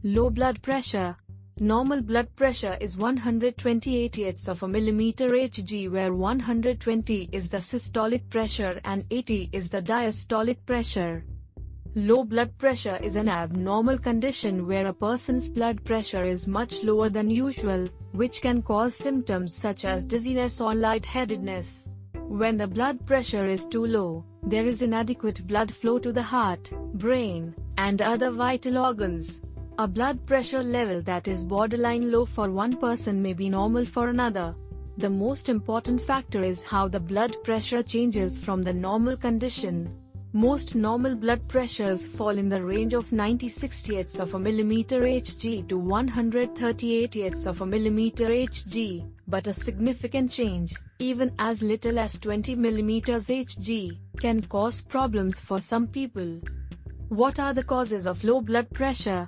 Low blood pressure. Normal blood pressure is 128/8 of a millimeter Hg, where 120 is the systolic pressure and 80 is the diastolic pressure. Low blood pressure is an abnormal condition where a person's blood pressure is much lower than usual, which can cause symptoms such as dizziness or lightheadedness. When the blood pressure is too low, there is inadequate blood flow to the heart, brain, and other vital organs. A blood pressure level that is borderline low for one person may be normal for another. The most important factor is how the blood pressure changes from the normal condition. Most normal blood pressures fall in the range of 90/68 of a millimeter Hg to 138/8 of a millimeter Hg, but a significant change, even as little as 20 millimeters Hg, can cause problems for some people. What are the causes of low blood pressure?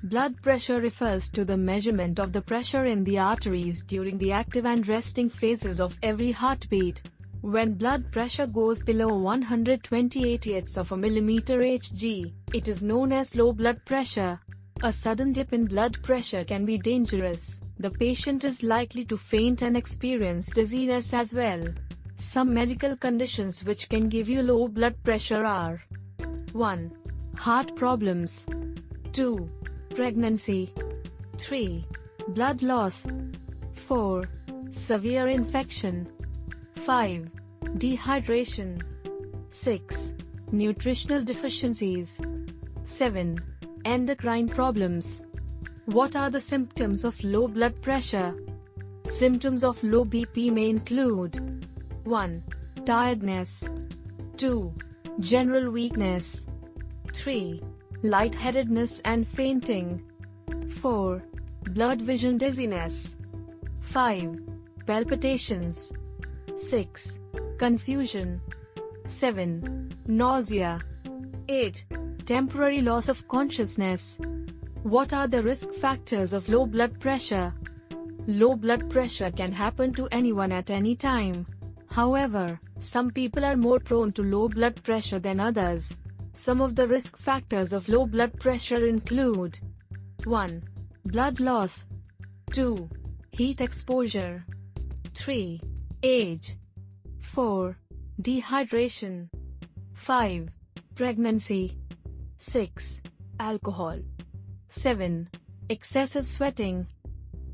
Blood pressure refers to the measurement of the pressure in the arteries during the active and resting phases of every heartbeat. When blood pressure goes below 128/8 of a millimeter Hg, it is known as low blood pressure. A sudden dip in blood pressure can be dangerous. The patient is likely to faint and experience dizziness as well. Some medical conditions which can give you low blood pressure are: 1. Heart problems. 2. Pregnancy. 3. Blood loss. 4. Severe infection. 5. Dehydration. 6. Nutritional deficiencies. 7. Endocrine problems. What are the symptoms of low blood pressure? Symptoms of low BP may include: 1. Tiredness. 2. General weakness. 3. Lightheadedness and fainting. 4. Blurred vision, dizziness. 5. Palpitations. 6. Confusion. 7. Nausea. 8. Temporary loss of consciousness. What are the risk factors of low blood pressure? Low blood pressure can happen to anyone at any time. However, some people are more prone to low blood pressure than others. Some of the risk factors of low blood pressure include: 1. Blood loss. 2. Heat exposure. 3. Age. 4. Dehydration. 5. Pregnancy. 6. Alcohol. 7. Excessive sweating.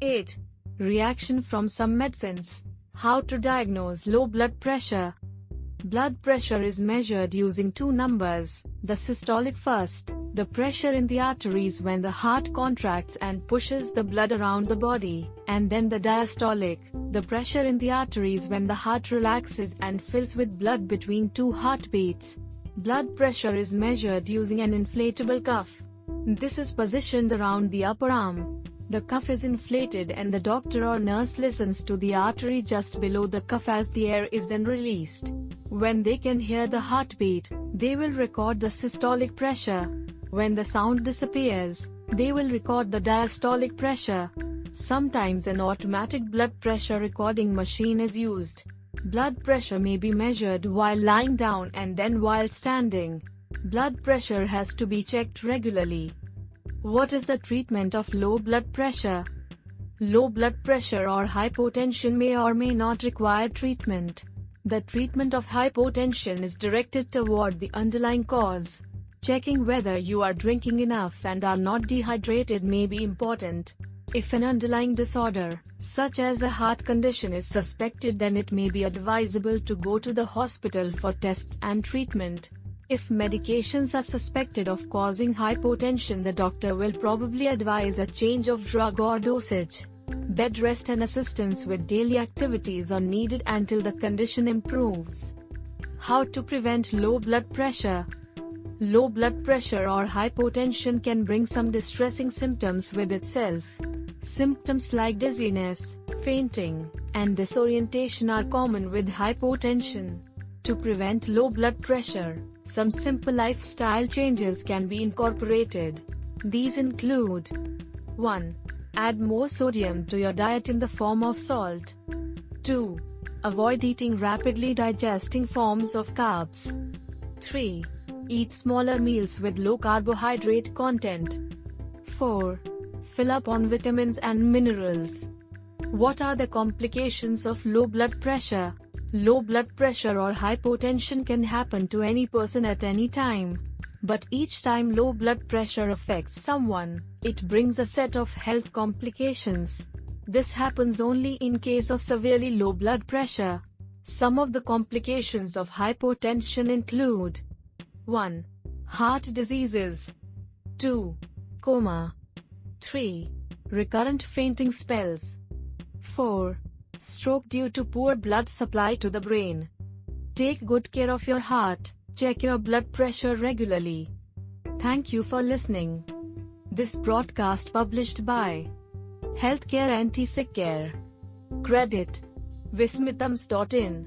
8. Reaction from some medicines. How to diagnose low blood pressure? Blood pressure is measured using two numbers: the systolic first, the pressure in the arteries when the heart contracts and pushes the blood around the body, and then the diastolic, the pressure in the arteries when the heart relaxes and fills with blood between two heartbeats. Blood pressure is measured using an inflatable cuff. This is positioned around the upper arm. The cuff is inflated and the doctor or nurse listens to the artery just below the cuff as the air is then released. When they can hear the heartbeat, they will record the systolic pressure. When the sound disappears, they will record the diastolic pressure. Sometimes an automatic blood pressure recording machine is used. Blood pressure may be measured while lying down and then while standing. Blood pressure has to be checked regularly. What is the treatment of low blood pressure? Low blood pressure or hypotension may or may not require treatment. The treatment of hypotension is directed toward the underlying cause. Checking whether you are drinking enough and are not dehydrated may be important. If an underlying disorder, such as a heart condition, is suspected, then it may be advisable to go to the hospital for tests and treatment. If medications are suspected of causing hypotension, the doctor will probably advise a change of drug or dosage. Bed rest and assistance with daily activities are needed until the condition improves. How to prevent low blood pressure? Low blood pressure or hypotension can bring some distressing symptoms with itself. Symptoms like dizziness, fainting, and disorientation are common with hypotension. To prevent low blood pressure, some simple lifestyle changes can be incorporated. These include: 1. Add more sodium to your diet in the form of salt. 2. Avoid eating rapidly digesting forms of carbs. 3. Eat smaller meals with low carbohydrate content. 4. Fill up on vitamins and minerals. What are the complications of low blood pressure? Low blood pressure or hypotension can happen to any person at any time. But each time low blood pressure affects someone, it brings a set of health complications. This happens only in case of severely low blood pressure. Some of the complications of hypotension include 1. Heart diseases. 2. Coma. 3. Recurrent fainting spells. 4. Stroke due to poor blood supply to the brain. Take good care of your heart. Check your blood pressure regularly. Thank you for listening. This broadcast published by Healthcare Anti-Sick Care. Credit: Vismitams.in